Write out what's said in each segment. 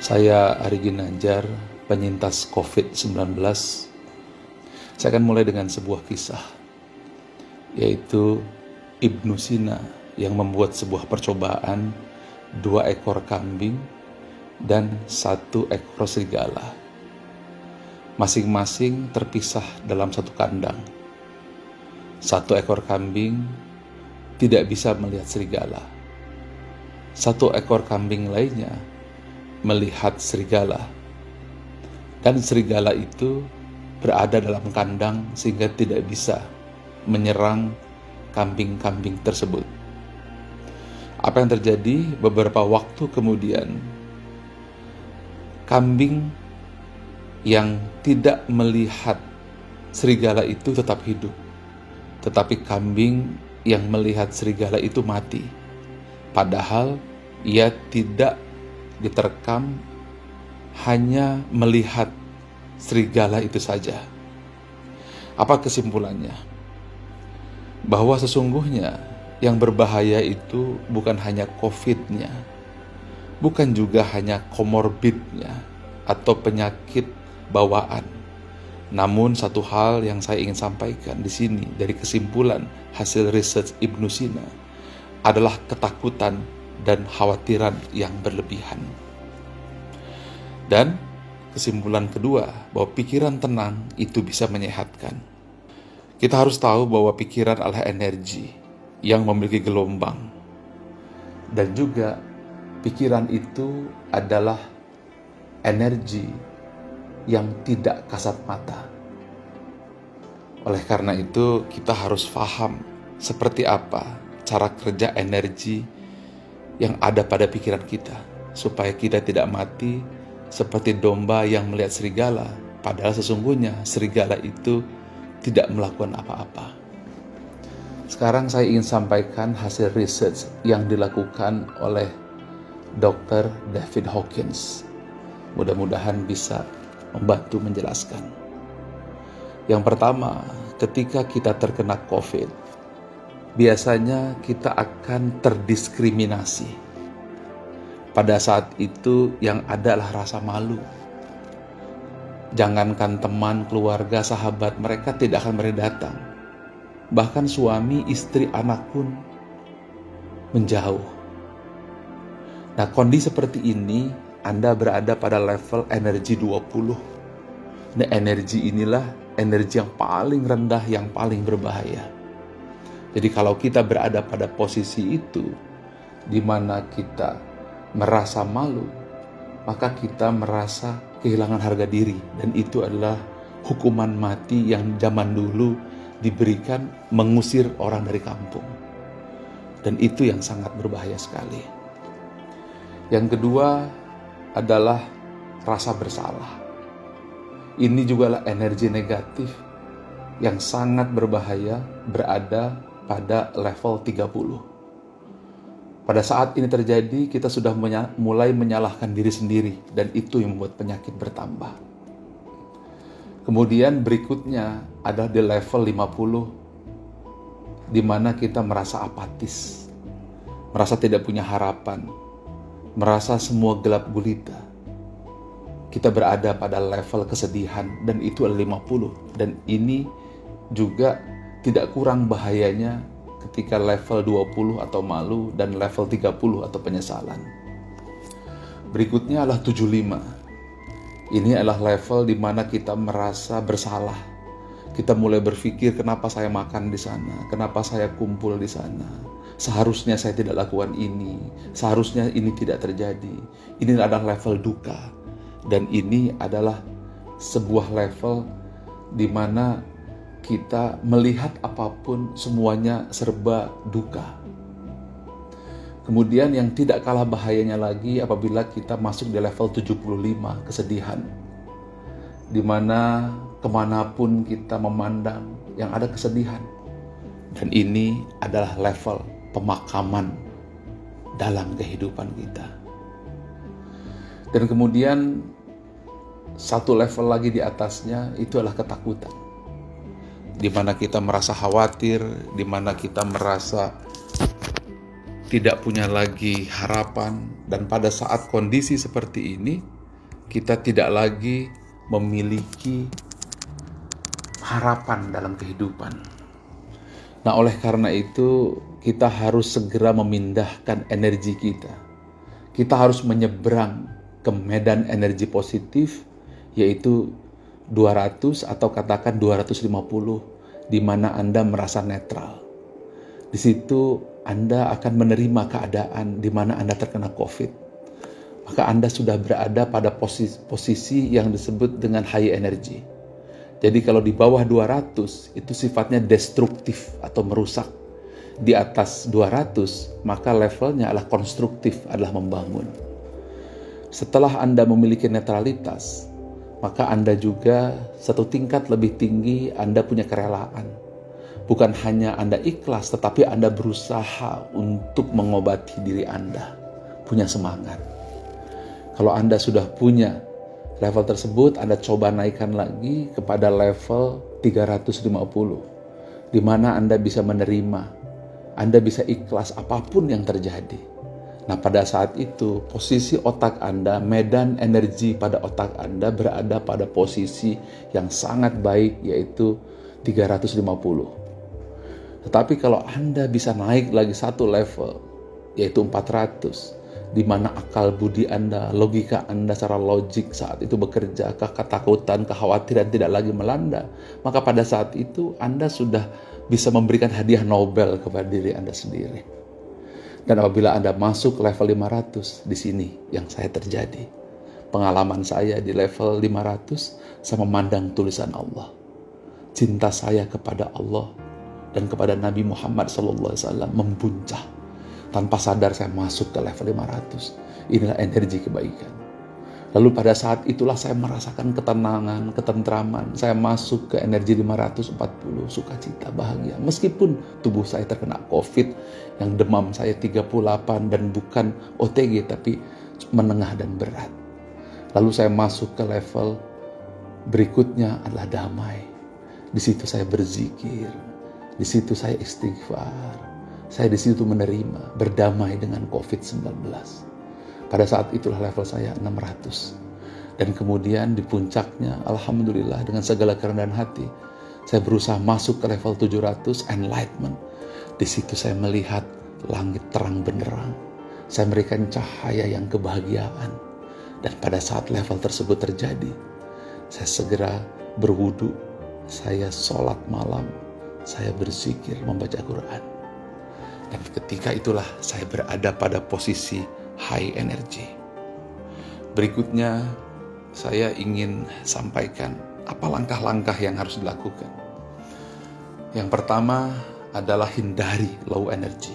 Saya Ari Ginanjar, penyintas COVID-19. Saya akan mulai dengan sebuah kisah, yaitu Ibnu Sina yang membuat sebuah percobaan 2 ekor kambing dan 1 ekor serigala. Masing-masing terpisah dalam satu kandang. 1 ekor kambing tidak bisa melihat serigala. 1 ekor kambing lainnya melihat serigala, dan serigala itu berada dalam kandang sehingga tidak bisa menyerang kambing-kambing tersebut. Apa yang terjadi? Beberapa waktu kemudian, kambing yang tidak melihat serigala itu tetap hidup, tetapi kambing yang melihat serigala itu mati, padahal ia tidak diterkam, hanya melihat serigala itu saja. Apa kesimpulannya? Bahwa sesungguhnya yang berbahaya itu bukan hanya COVID-nya, bukan juga hanya komorbidnya atau penyakit bawaan. Namun satu hal yang saya ingin sampaikan di sini dari kesimpulan hasil research Ibnu Sina adalah ketakutan dan khawatiran yang berlebihan. Dan kesimpulan kedua, bahwa pikiran tenang itu bisa menyehatkan. Kita harus tahu bahwa pikiran adalah energi yang memiliki gelombang, dan juga pikiran itu adalah energi yang tidak kasat mata. Oleh karena itu, kita harus paham seperti apa cara kerja energi yang ada pada pikiran kita, supaya kita tidak mati seperti domba yang melihat serigala, padahal sesungguhnya serigala itu tidak melakukan apa-apa. Sekarang saya ingin sampaikan hasil research yang dilakukan oleh Dr. David Hawkins. Mudah-mudahan bisa membantu menjelaskan. Yang pertama, ketika kita terkena COVID, biasanya kita akan terdiskriminasi. Pada saat itu yang ada adalah rasa malu. Jangankan teman, keluarga, sahabat, mereka tidak akan datang. Bahkan suami, istri, anak pun menjauh. Nah, kondisi seperti ini, Anda berada pada level energi 20. Nah, energi inilah energi yang paling rendah, yang paling berbahaya. Jadi kalau kita berada pada posisi itu, di mana kita merasa malu, maka kita merasa kehilangan harga diri. Dan itu adalah hukuman mati yang zaman dulu diberikan, mengusir orang dari kampung. Dan itu yang sangat berbahaya sekali. Yang kedua adalah rasa bersalah. Ini juga adalah energi negatif yang sangat berbahaya, berada pada level 30. Pada saat ini terjadi, kita sudah mulai menyalahkan diri sendiri, dan itu yang membuat penyakit bertambah. Kemudian berikutnya adalah di level 50, di mana kita merasa apatis, merasa tidak punya harapan, merasa semua gelap gulita. Kita berada pada level kesedihan, dan itu adalah 50. Dan ini juga tidak kurang bahayanya ketika level 20 atau malu, dan level 30 atau penyesalan. Berikutnya adalah 75. Ini adalah level di mana kita merasa bersalah. Kita mulai berpikir, kenapa saya makan di sana? Kenapa saya kumpul di sana? Seharusnya saya tidak lakukan ini. Seharusnya ini tidak terjadi. Ini adalah level duka. Dan ini adalah sebuah level di mana kita melihat apapun semuanya serba duka. Kemudian yang tidak kalah bahayanya lagi apabila kita masuk di level 75, kesedihan, di mana kemanapun kita memandang yang ada kesedihan. Dan ini adalah level pemakaman dalam kehidupan kita. Dan kemudian satu level lagi di atasnya itu adalah ketakutan, di mana kita merasa khawatir, di mana kita merasa tidak punya lagi harapan, dan pada saat kondisi seperti ini, kita tidak lagi memiliki harapan dalam kehidupan. Nah, oleh karena itu, kita harus segera memindahkan energi kita. Kita harus menyeberang ke medan energi positif, yaitu 200 atau katakan 250, di mana Anda merasa netral. Di situ Anda akan menerima keadaan di mana Anda terkena COVID. Maka Anda sudah berada pada posisi yang disebut dengan high energy. Jadi kalau di bawah 200 itu sifatnya destruktif atau merusak. Di atas 200 maka levelnya adalah konstruktif, adalah membangun. Setelah Anda memiliki netralitas, maka Anda juga satu tingkat lebih tinggi, Anda punya kerelaan. Bukan hanya Anda ikhlas, tetapi Anda berusaha untuk mengobati diri Anda. Punya semangat. Kalau Anda sudah punya level tersebut, Anda coba naikkan lagi kepada level 350. Di mana Anda bisa menerima, Anda bisa ikhlas apapun yang terjadi. Nah, pada saat itu, posisi otak Anda, medan energi pada otak Anda berada pada posisi yang sangat baik, yaitu 350. Tetapi kalau Anda bisa naik lagi satu level, yaitu 400, di mana akal budi Anda, logika Anda secara logik saat itu bekerja, ketakutan, kekhawatiran tidak lagi melanda, maka pada saat itu Anda sudah bisa memberikan hadiah Nobel kepada diri Anda sendiri. Dan apabila Anda masuk level 500, di sini yang saya terjadi. Pengalaman saya di level 500, saya memandang tulisan Allah. Cinta saya kepada Allah dan kepada Nabi Muhammad SAW membuncah. Tanpa sadar saya masuk ke level 500. Inilah energi kebaikan. Lalu pada saat itulah saya merasakan ketenangan, ketentraman. Saya masuk ke energi 540, sukacita, bahagia. Meskipun tubuh saya terkena COVID, yang demam saya 38 dan bukan OTG, tapi menengah dan berat. Lalu saya masuk ke level berikutnya adalah damai. Di situ saya berzikir, di situ saya istighfar. Saya di situ menerima, berdamai dengan COVID-19. Pada saat itulah level saya 600. Dan kemudian di puncaknya, alhamdulillah dengan segala kerendahan hati, saya berusaha masuk ke level 700, enlightenment. Di situ saya melihat langit terang benderang. Saya memberikan cahaya yang kebahagiaan. Dan pada saat level tersebut terjadi, saya segera berwudu, saya sholat malam, saya berzikir, membaca Quran. Dan ketika itulah saya berada pada posisi high energy. Berikutnya, saya ingin sampaikan apa langkah-langkah yang harus dilakukan. Yang pertama adalah hindari low energy.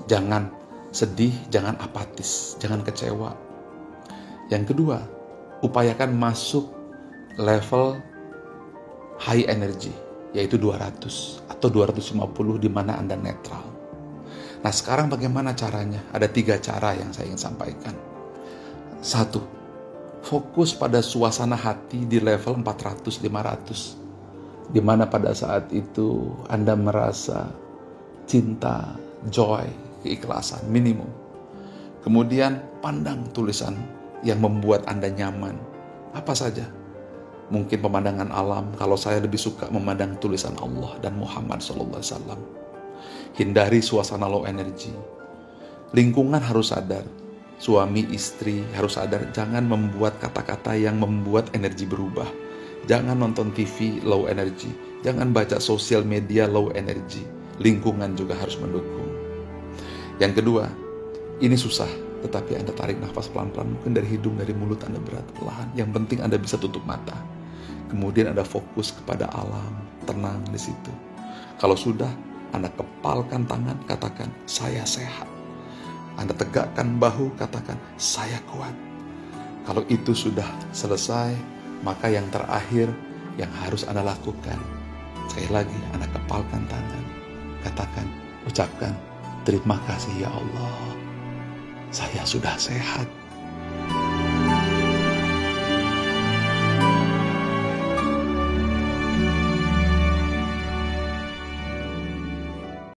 Jangan sedih, jangan apatis, jangan kecewa. Yang kedua, upayakan masuk level high energy, yaitu 200 atau 250 di mana Anda netral. Nah, sekarang bagaimana caranya? Ada 3 cara yang saya ingin sampaikan. 1, fokus pada suasana hati di level 400-500. Di mana pada saat itu Anda merasa cinta, joy, keikhlasan, minimum. Kemudian pandang tulisan yang membuat Anda nyaman. Apa saja? Mungkin pemandangan alam, kalau saya lebih suka memandang tulisan Allah dan Muhammad SAW. Hindari suasana low energy. Lingkungan harus sadar. Suami, istri harus sadar. Jangan membuat kata-kata yang membuat energi berubah. Jangan nonton TV low energy. Jangan baca sosial media low energy. Lingkungan juga harus mendukung. Yang kedua, ini susah, tetapi Anda tarik nafas pelan-pelan. Mungkin dari hidung, dari mulut Anda berat, perlahan. Yang penting Anda bisa tutup mata. Kemudian Anda fokus kepada alam, tenang di situ. Kalau sudah, Anda kepalkan tangan, katakan, saya sehat. Anda tegakkan bahu, katakan, saya kuat. Kalau itu sudah selesai, maka yang terakhir yang harus Anda lakukan, sekali lagi Anda kepalkan tangan, katakan, ucapkan, terima kasih ya Allah, saya sudah sehat.